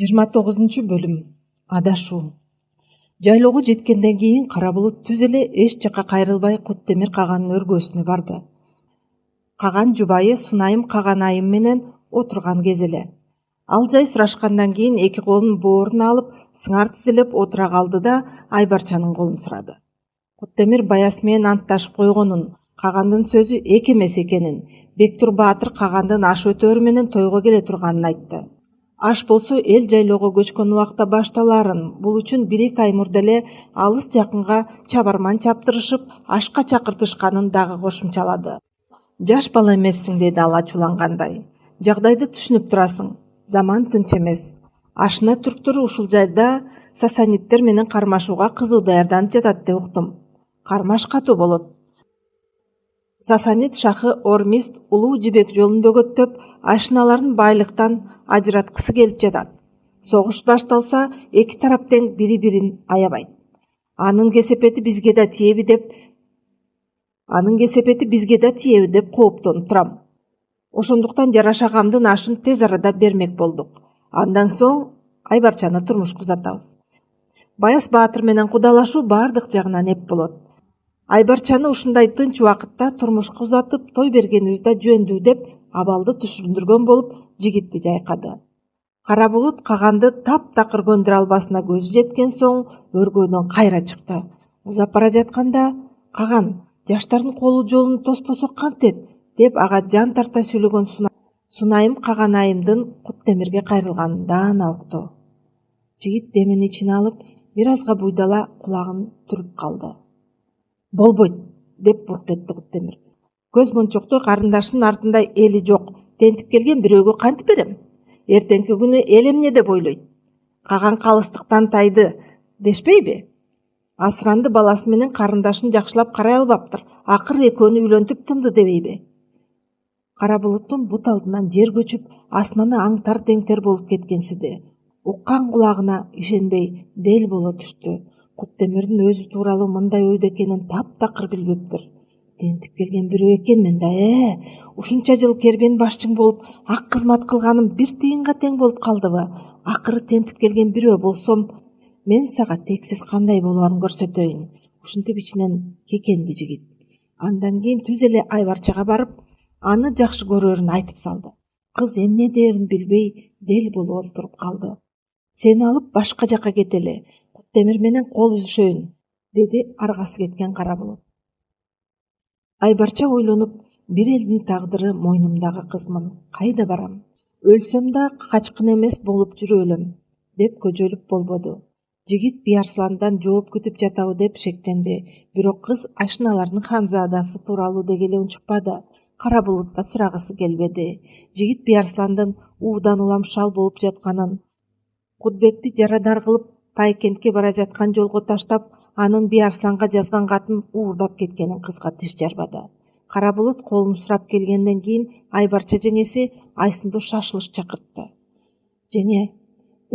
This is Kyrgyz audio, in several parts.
29 бөлүм. Адашуу. Жайлоого жеткенден кийин кара булут түз эле эч жакка кайрылбай Куттемир Каганын өргөсүнө барды. Каган жубайы Сунайым Каган айым менен отурган кез эле. Ал жай сурашкандан кийин эки колун бооруна алып, сыңар тизелеп отура калды да Айбарчанын колун сурады. Куттемир Баяс менен антташып койгонун, Кагандын сөзү эки эмес экенин, Бектур баатыр Кагандын аш өтөөрү менен тойго келе турганын айтты. Аш болсо эл жайлоого көчкөн убакта башталаарын, бул үчүн 1-2 ай мурда эле алыс жакынга чабарман чаптырышып, ашка чакыртышканын дагы кошумчалады. Жаш бала эмессиң, деди ал ачуулангандай. Жагдайды түшүнүп турасың. Заман тынч эмес. Ашына түрктөр ушул жайда сасаниттер менен кармашууга кызуу даярданып жатат деп уктум. Кармаш катуу болот. Сасанит шахы Ормист улуу жибек жолун бөгөттөп, ашыналарын байлыктан ажыраткысы келип жатат. Согуш башталса, эки тарап тең бири-бирин аябайт. Анын кесепети бизге да тиеби деп кооптонуп турам. Ошондуктан Жараш агамдын ашын тез арада бермек болдук. Андан соң Айбарчаны турмушка узатабыз. Баяс баатыр менен кудалашуу бардык жагынан эп болот. Айбарчаны ушундай тынч убакытта турмушка узатып, той бергенибизде жөндүү деп абалды түшүндүргөн болуп жигитти жайкады. Кара булут Каганды таптакыр көндүрө албасына көзү жеткен соң өргөдөн кайра чыкты. Узап бара жатканда Каган жаштардын колу жолун тоспосок кантет деп ага жан тарта сүйлөгөн Сунайым Каган айымдын Куттемирге кайрылганын даана укту. Жигит демин ичине алып, бир азга буйдала кулагын түрүп калды. Болбойт, деп бурк этти Куттемир. Көз мончоктой карындашынын артында эли жок, тентип келген бирөөгө кантип берем? Эртеңки күнү эл эмне деп ойлойт? Каган калыстыктан тайды, дешпейби? Асыранды баласы менен карындашын жакшылап карай албаптыр. Акыры экөөнү үйлөнтүп тынды дебейби? Кара булуттун бут алдынан жер көчүп, асманы аңтар-теңтер болуп кеткенсиди. Уккан кулагына ишенбей дел боло түштү. Куттемирдин өзү тууралуу мындай ойдо экенин таптакыр билбептир. Тентип келген бирөө экенмин да, ушунча жыл кербен башчың болуп, ак кызмат кылганым бир тыйынга тең болуп калдыбы? Акыры тентип келген бирөө болсом, мен сага тексиз кандай болоорун көрсөтөйүн. Ушинтип ичинен кекенди жигит. Андан кийин түз эле Айбарчага барып, аны жакшы көрөөрүн айтып салды. Кыз эмне дээрин билбей дел болуп олтуруп калды. Сени алып башка жакка кетели, Куттемир менен кол үзүшөйүн, деди аргасы кеткен кара булут. Айбарча ойлонуп, бир элдин тагдыры мойнумдагы кызмын, кайда барам? Өлсөм да качкын эмес болуп жүрө өлөм, деп көжөлүп болбоду. Жигит Биярсландан жооп күтүп жатабы деп шектенди, бирок кыз ашыналардын ханзадасы тууралуу дегеле унчукпады. Кара булутка сурагысы келбеди. Жигит Биярсландын уудан улам шал болуп жатканын, Кудбекти жарадар кылып Пайкентке бара жаткан жолго таштап, анын Биярсланга жазган катын уурдап кеткенин кызга тиш жарбады. Кара булут колун сурап келгенден кийин Айбарча жеңеси Айсынды шашылыш чакыртты. Жеңе,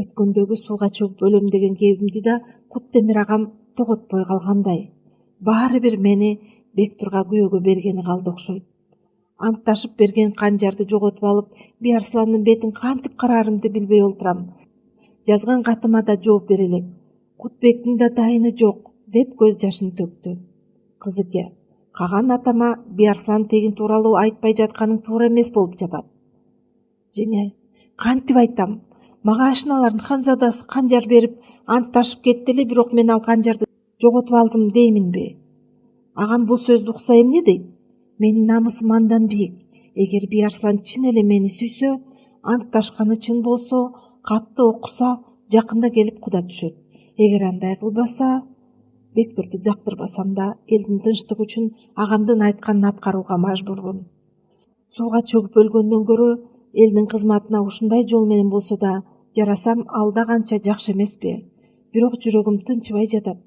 өткөндөгү сууга чөгүп өлөм деген кебимди да Куттемир агам тоготпой калгандай. Баары бир мени Бектурга күйөөгө бергени калды окшойт. Антташып берген канжарды жоготуп алып, Биярсландын бетин кантип караарымды билбей олтурам. Жазган катыма да жооп бере элек. Кутбектин да дайыны жок, деп көз жашын төктү. Кызыке, Каган атама Биярслан тегин тууралуу айтпай жатканың туура эмес болуп жатат. Жеңе, кантип айтам? Мага ашыналардын ханзадасы канжар берип, антташып кетти эле, бирок мен ал канжарды жоготуп алдым дейминби? Агам бул сөздү укса эмне дейт? Менин намысым андан бийик. Эгер Биярслан чын эле мени сүйсө, антташканы чын болсо, катты окуса, жакында келип куда түшөт. Эгер андай кылбаса, Бектурду жактырбасам да, элдин тынчтыгы үчүн агамдын айтканын аткарууга мажбурмун. Сууга чөгүп өлгөндөн көрө, элдин кызматына ушундай жол менен болсо да жарасам, алда канча жакшы эмеспи? Бирок жүрөгүм тынчыбай жатат.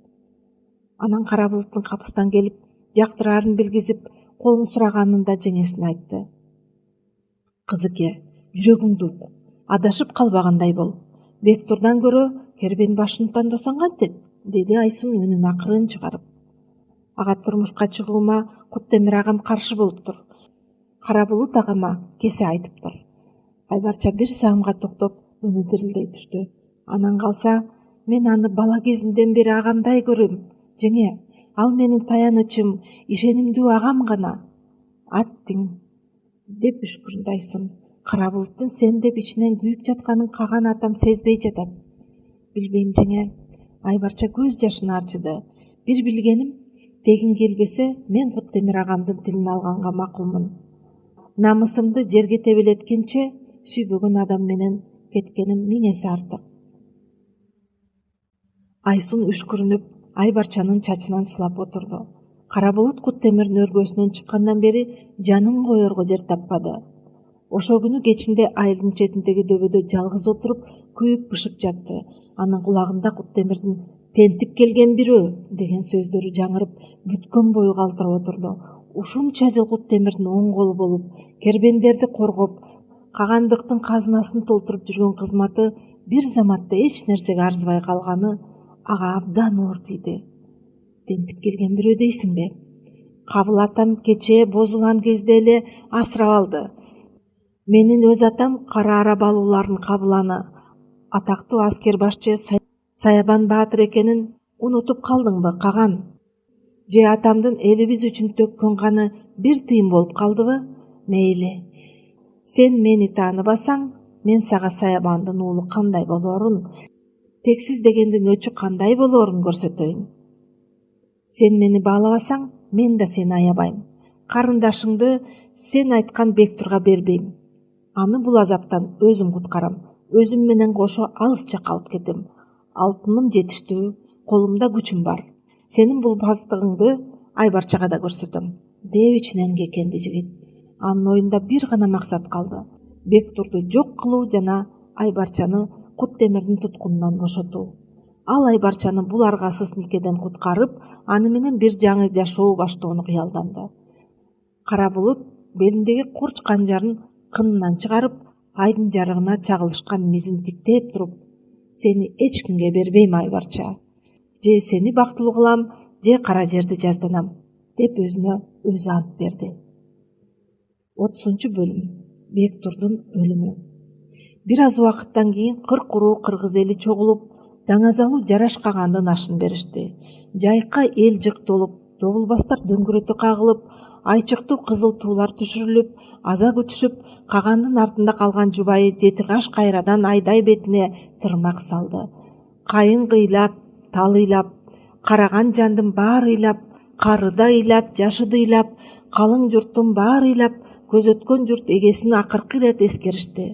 Анан кара булуттун капыстан келип, жактыраарын билгизип, колун сураганын да жеңесине айтты. Кызыке, жүрөгүңдү ук, адашып калбагандай бол. Бектурдан көрө кербен башын тандасаң кантет, деди Айсын үнүн акырын чыгарып. Ага турмушка чыгуума Куттемир агам каршы болуптур. Кара булут агама кесе айтыптыр. Айбарча бир саамга токтоп, Үнү дирилдей түштү. Анан калса, мен аны бала кезимден бери агандай көрөм. Жеңе, ал менин таянычым, ишенимдүү агам гана. Аттиң, деп үшкүрүндү Айсун. Кара булуттун сен деп ичинен күйүп жатканын каган атам сезбей жатат. Билбейм жеңе. Айбарча көз жашын арчыды. Бир билгеним, тегин келбесе, мен Куттемир агамдын тилин алганга макулмун. Намысымды жерге тебелеткенче, сүйбөгөн адам менен кеткеним 1000 эсе артык. Айсун үшкүрүнүп, Айбарчанын чачынан сылап отурду. Кара булут Куттемирдин өргөсүнөн чыккандан бери жанын коерго жер таппады. Ошо күнү кечинде айылдын четиндеги дөбөдө жалгыз отуруп, күйүп бышып жатты. Анын кулагында Куттемирдин тентип келген бирөө деген сөздөрү жаңырып, бүткөн бою калтырап отурду. Ушунча жыл Куттемирдин оң колу болуп, кербендерди коргоп, кагандыктын казынасын толтуруп жүргөн кызматы бир заматта эч нерсеге арзыбай калганы ага абдан оор тийди. Тентип келген бирөө дейсиңби? Кабыл атам кечээ бозулган кезде эле асырап алды. Менин өз атам кара арабалуулардын кабыланы, атактуу аскер башчы Саябан Баатыр экенин унутуп калдыңбы, каган? Же атамдын элибиз үчүн төккөн каны бир тыйын болуп калдыбы? Мейли. Сен мени тааныбасаң, мен сага Саябандын уулу кандай болоорун, тексиз дегендин өчү кандай болоорун көрсөтөйүн. Сен мени баалабасаң, мен да сени аябайм. Карындашыңды сен айткан Бектурга бербейм. Аны бул азаптан өзүм куткарам. Өзүм менен кошо алыс жакка алып кетем. Алтыным жетиштүү, колумда күчүм бар. Сенин бул баздыгыңды Айбарчага да көрсөтөм, деп ичинен кекенди жигит. Анын оюнда бир гана максат калды. Бектурду жок кылуу жана Айбарчаны Куттемирдин туткунунан бошотуу. Ал Айбарчаны бул аргасыз никеден куткарып, аны менен бир жаңы жашоо баштоону кыялданды. Кара булут белиндеги курч канжарын кынынан чыгарып, айдын жарыгына чагылышкан мизин тиктеп туруп, сени эч кимге бербейм, Айбарча. Же сени бактылуу кылам, же кара жерди жазданам, деп өзүнө өзү ант берди. 30-бөлүм. Бектурдун өлүмү. Бир аз убакыттан кийин кыр-куруу кыргыз эли чогулуп, даңазалуу жарашкагандын ашын беришти. Жайыкка эл жык толуп, добулбастар дөңгөрөтө кагылып, айчыктуу кызыл туулар түшүрүлүп, аза күтүшүп, кагандын артында калган жубайы жети каш кайрадан айдай бетине тырмак салды. Кайын кыйлап, тал ыйлап, караган жандын баары ыйлап, карыда ыйлап, жашыды ыйлап, калың журттун баары ыйлап, көз өткөн журт эгесин акыркы ирет эскеришти.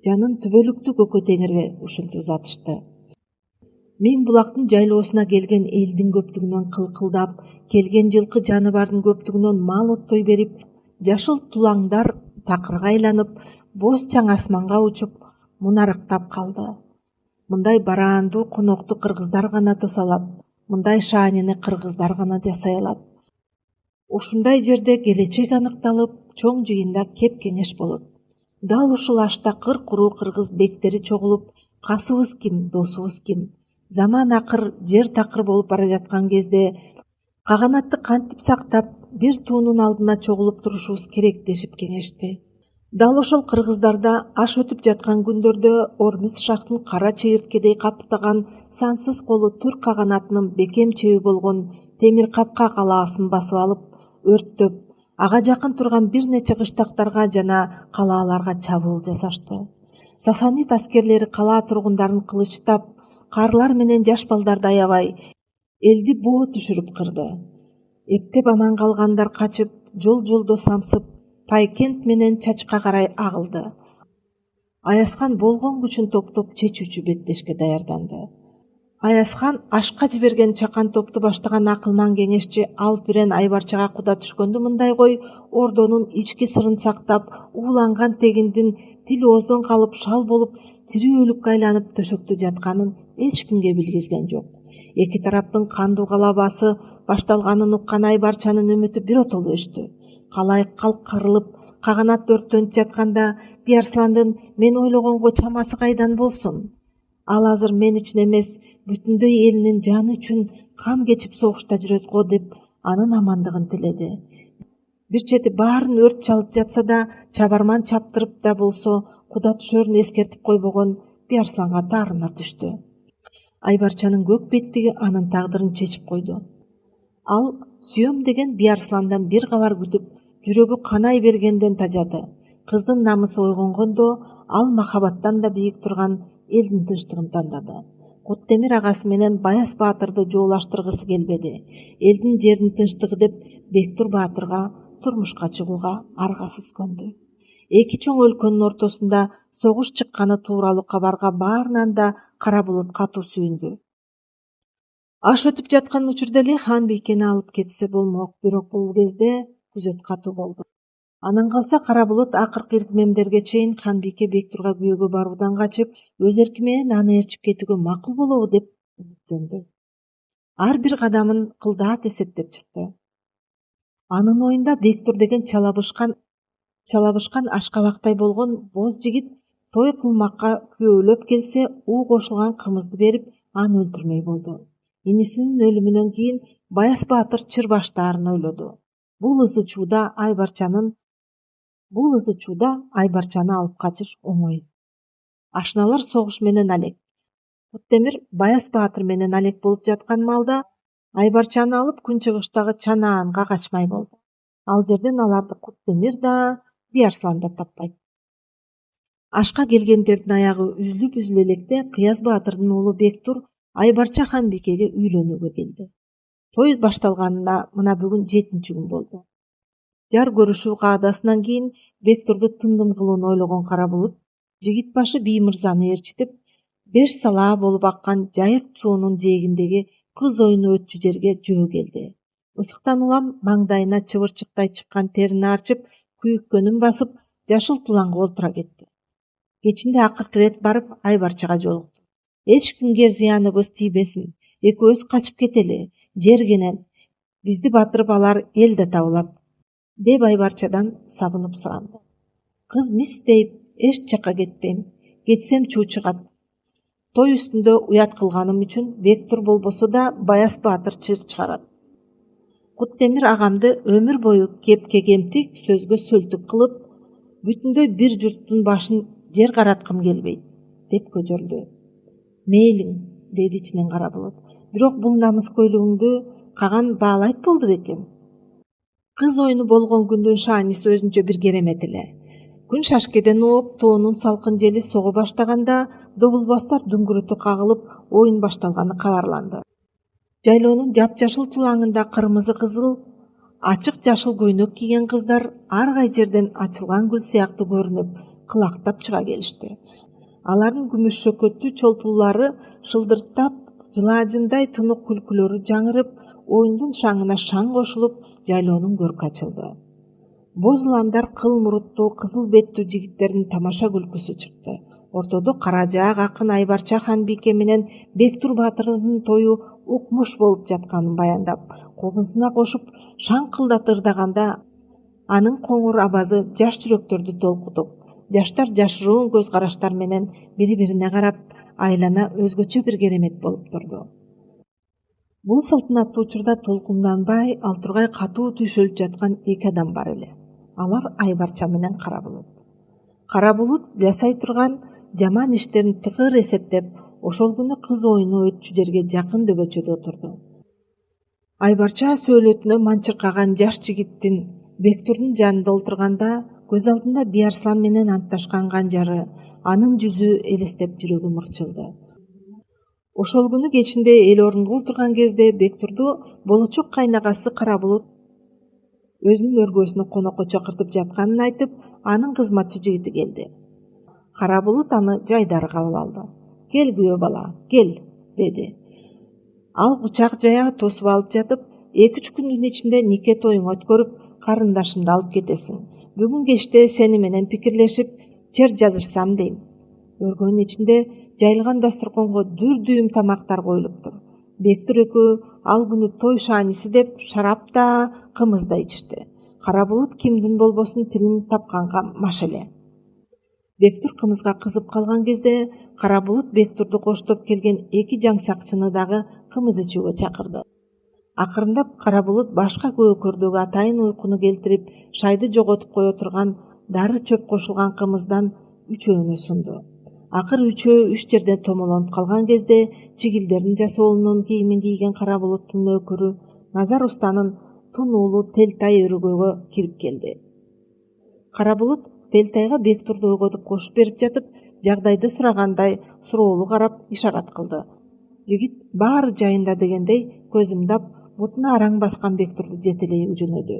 Жанын түбөлүктүү көкө теңирге ушинтип узатышты. Миң булактын жайлоосуна келген элдин көптүгүнөн кылкылдап, келген жылкы жаны бардын көптүгүнөн мал оттой берип, жашыл тулаңдар такырга айланып, боз чаң асманга учуп, мунарыктап калды. Мындай бараандуу конокту кыргыздар гана тоса алат, мындай шаанени кыргыздар гана жасай алат. Ушундай жерде келечек аныкталып, чоң жыйында кеп кеңеш болот. Дал ушул ашта кыр-куруу кыргыз бектери чогулуп, касыбыз ким, досубуз ким? Заман акыр, жер такыр болуп бара жаткан кезде каганатты кантип сактап, бир туунун алдына чогулуп турушубуз керек дешип кеңешти. Дал ошол кыргыздарда аш өтүп жаткан күндөрдө Ормиз шахтын кара чыйырткедей каптаган сансыз колу түрк каганатынын бекем чеби болгон Темир Капка калаасын басып алып, өрттөп, ага жакын турган бир нече кыштактарга жана калааларга чабуул жасашты. Сасанид аскерлери калаа тургундарын кылычтап, карлар менен жаш балдарды аябай, элди боо түшүрүп кырды. Эптеп аман калгандар качып, жол-жолдо самсып, Пайкент менен Чачка карай агылды. Аязхан болгон күчүн топтоп чечүүчү беттешке даярданды. Аязхан ашка жиберген чакан топту баштаган акылман кеңешчи Алпирен Айбарчага куда түшкөндө мындай кой ордонун ички сырын сактап, ууланган тегиндин тил ооздон калып шал болуп, тирүү өлүккө айланып төшөктө жатканын эч кимге билгизген жок. Эки тараптын кандуу калабасы башталганын уккан Айбарчанын үмүтү биротоло өстү. Калайык калк кырылып, каганат өрттөнүп жатканда Биярсландын мен ойлогонго чамасы кайдан болсун? Ал азыр мен үчүн эмес, бүтүндөй элинин жаны үчүн кан кечип согушта жүрөт го, деп анын амандыгын тиледи. Бир чети баарын өрт чалып жатса да, чабарман чаптырып да болсо куда түшөрүн эскертип койбогон Биарсланга таарына түштү. Айбарчанын көк беттиги анын тагдырын чечип койду. Ал сүйөм деген Биарсландан бир кабар күтүп, жүрөгү канай бергенден тажады. Кыздын намысы ойгонгондо ал махабаттан да бийик турган элдин тынчтыгын тандады. Куттемир агасы менен Баяс баатырды жоолаштыргысы келбеди. Элдин жердин тынчтыгы деп Бектур баатырга турмушка чыгууга аргасыз көндү. Эки чоң өлкөнүн ортосунда согуш чыкканы тууралуу кабарга баарынан да Кара булут катуу сүйүндү. Аш өтүп жаткан учурда эле хан бийкени алып кетсе болмок, бирок бул кезде күзөт катуу болду. Анан калса Кара булут акыркы иркмемдерге чейин хан бийке Бектурга күйөөгө баруудан качып, өз эрки менен аны ээрчип кетүүгө макул болобу деп үмүттөндү. Ар бир кадамын кылдаат эсептеп чыкты. Анын оюнда Бектур деген чалабышкан ашкабактай болгон боз жигит той кылмакка күбөлөп келсе, уу кошулган кымызды берип, аны өлтүрмөй болду. Инисинин өлүмүнөн кийин Баяс баатыр чыр баштаарын ойлоду. Бул ызы чууда Айбарчаны алып качыш оңой. Ашналар согуш менен алек. Куттемир Баяс баатыр менен алек болуп жаткан маалда Айбарчаны алып күнчыгыштагы Чанаанга качмай болду. Ал жерден аларды Куттемир да, Биарслан да таппайт. Ашка келгендердин аягы үзүлүп электе Кыяз баатырдын уулу Бектур Айбарча хан бийкеге үйлөнүүгө келди. Той башталганына мына бүгүн 7-чи күн болду. Жар көрүшүү каадасынан кийин Бектурду тындым кылууну ойлогон Кара булут жигит башы бий мырзаны ээрчитип, 5 салаа болуп аккан Жайык суунун жээгиндеги кыз оюну өтчү жерге жөө келди. Мысыктан улам маңдайына чыбырчыктай чыккан терини арчып, күйүккөнүн басып, жашыл туланга олтура кетти. Кечинде акыркы ирет барып Айбарчага жолукту. Эч кимге зыяныбыз тийбесин, экөөбүз качып кетели, жергенен бизди батырып алар эл да табылат, деп Айбарчадан сабынып суранды. Кыз мис дейп, эч жакка кетпейм, кетсем чуу чыгат. Той үстүндө уят кылганым үчүн Бектур болбосо да Баяс баатыр чыр чыгарат. Куттемир агамды өмүр бою кепке кемтик, сөзгө сөлтүк кылып, бүтүндөй бир журттун башын жер караткым келбейт, деп көжөрдү. Мейлиң, деди ичинен Кара булут. Бирок бул намыс көйлөгүңдү каган баалайт болду бекен. Кыз оюну болгон күндүн шааниси өзүнчө бир керемет эле. Күн шашкеден ооп, тоонун салкын жели сого баштаганда добулбастар дүңгүрөтү кагылып, оюн башталганы кабарланды. Жайлоонун жапжашыл тулаңында кырмызы кызыл, ачык жашыл көйнөк кийген кыздар ар кай жерден ачылган гүл сыяктуу көрүнүп, кылактап чыга келишти. Алардын күмүш шөкөттүү чолпулары шылдырттап, жылаажындай тунук күлкүлөрү жаңырып, оюндун шаңына шаң кошулуп, жайлоонун көркү ачылды. Боз уландар кыл муруттуу, кызыл беттүү жигиттердин тамаша күлкүсү чыкты. Ортодо Каражаак акын Айбарча хан бийке менен Бектур баатырдын тою укмуш болуп жатканын баяндап, кобусуна кошуп шаңкылдат ырдаганда анын коңур абазы жаш жүрөктөрдү толкутуп, жаштар жашыруун көз караштар менен бири-бирине карап, айлана өзгөчө бир керемет болуп турду. Бул салтанаттуу учурда толкунданбай, ал тургай катуу түйшөлүп жаткан эки адам бар эле. Алар Айбарча менен Кара булут. Кара булут жасай турган жаман иштерин тыкыр эсептеп, ошол күнү кыз оюну өтчү жерге жакын дөбөчөдө отурду. Айбарча сөөлөтүнө манчыркаган жаш жигиттин Бектурдун жанында олтурганда, көз алдында Биарслан менен антташкан канжары, анын жүзү элестеп жүрөгү мырчылды. Ошол күнү кечинде эл орунга олтурган кезде Бектурду болочок кайнагасы Кара булут өзүнүн өргөсүнө конокко чакыртып жатканын айтып, анын кызматчы жигити келди. Кара булут аны жайдары кабыл алды. "Кел күйөө бала, кел", деди. Ал бычак жая тосуп алып жатып, 2-3 күндүн ичинде нике тоюң өткөрүп, карындашымды алып кетесиң. Бүгүн кечте сени менен пикирлешип, чер жазышсам дейм. Өргөнүн ичинде жайылган дасторконго дүр-дүйүм тамактар коюлуптур. Бектур экөө ал күнү той шааниси деп шарап да, кымыз да ичишти. Кара булут кимдин болбосун тилин тапканга маш эле. Бектур кымызга кызып калган кезде Кара булут Бектурду коштоп келген 2 жаңсакчыны дагы кымыз ичүүгө чакырды. Акырындап Кара булут башка көөгөрдөгү атайын уйкуну келтирип, шайды жоготуп кое турган дары чөп кошулган кымыздан үчөөнү сунду. Акыры үчөө үч жерден томолонуп калган кезде чигилдердин жасоолунун кийимин кийген Кара булуттун нөөкөрү Назар устанын тун уулу Телтай өргөөгө кирип келди. Кара булут Телтайга Бектурду ойготуп кошуп берип жатып, жагдайды сурагандай суроолуу карап ишарат кылды. Жигит баары жайында дегендей көзүмдап бутуна араң баскан Бектурду жетелей жөнөдү.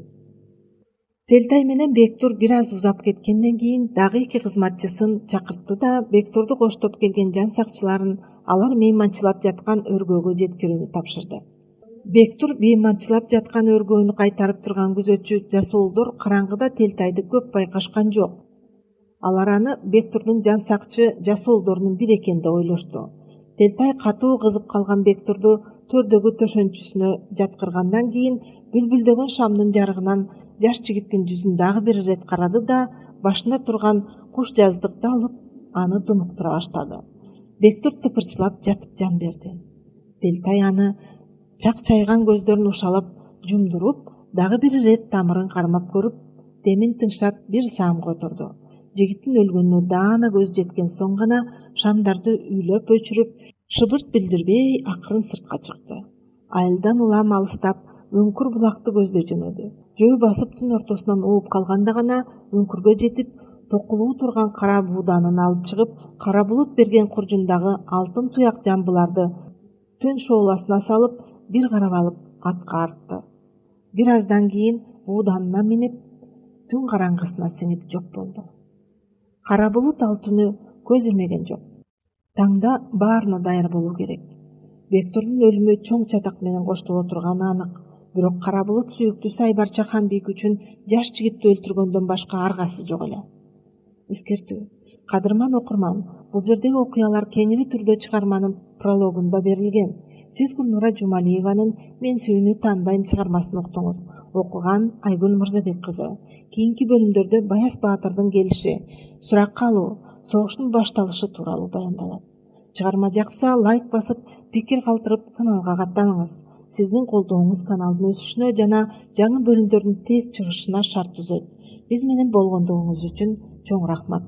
Телтай менен Бектур бир аз узап кеткенден кийин дагы 2 кызматчысын чакыртты да Бектурду коштоп келген жан сакчыларын алар мейманчылап жаткан өргөөгө жеткирүүнү тапшырды. Бектур мейманчылап жаткан өргөөнү кайтарып турган күзөтчү жасоолдор караңгыда Телтайды көп байкашкан жок. Алар аны Бектурдун жан сакчы жасоолдорунун бири экени деп ойлошту. Телтай катуу кызып калган Бектурду төрдөгү төшөнчүсүнө жаткыргандан кийин бүлбүлдөгөн шамдын жарыгынан жаш жигиттин жүзүн дагы бир ирет карады да башында турган куш жаздыкты алып аны думуктура баштады. Бектур тыпырчылап жатып жан берди. Телтай аны чак-чайган көздөрүн ушалап жумдуруп, дагы бир ирет тамырын кармап көрүп, демин тыңшап бир саамга отурду. Жигиттин өлгөнүнө даана көз жеткен соң гана шамдарды үйлөп өчүрүп, шыбырт билдирбей акырын сыртка чыкты. Айылдан улам алыстап өңкүр булакты көздөй жөнөдү. Жөө басып түн ортосунан ууп калганда гана өңкүргө жетип, токулуу турган кара бууданын алып чыгып, Кара булут берген куржундагы алтын туяк жамбыларды түн шооласына салып, бир карап алып атка артты. Бир аздан кийин бууданына минип, түн караңгысына сиңип жок болду. Кара булут ал түнү көз илмеген жок. Таңда баарына даяр болуу керек. Бектурдун өлүмү чоң чатак менен коштоло турганы анык. Бирок Кара булут сүйүктүү Сайбарча хан бийик үчүн жаш жигитти өлтүргөндөн башка аргасы жок эле. Эскертүү. Кадырман окурман, бул жердеги окуялар кеңири түрдө чыгарманын прологунда берилген. Сиз Гүлнура Жумалиеванын «Мен сүйүүнү таандайм» чыгармасын уктуңуз. Окуган Айгүл Мырзабек кызы. Кийинки бөлүмдөрдө Баяс Баатырдын келиши, суракка алуу, согуштун башталышы тууралуу баяндалат. Чыгарма жакса лайк басып, пикир калтырып, каналга каттаныңыз. Сиздин колдооңуз каналдын өсүшүнө жана жаңы бөлүмдөрдүн тез чыгышына шарт түзөт. Биз менен болгондугуңуз үчүн чоң рахмат.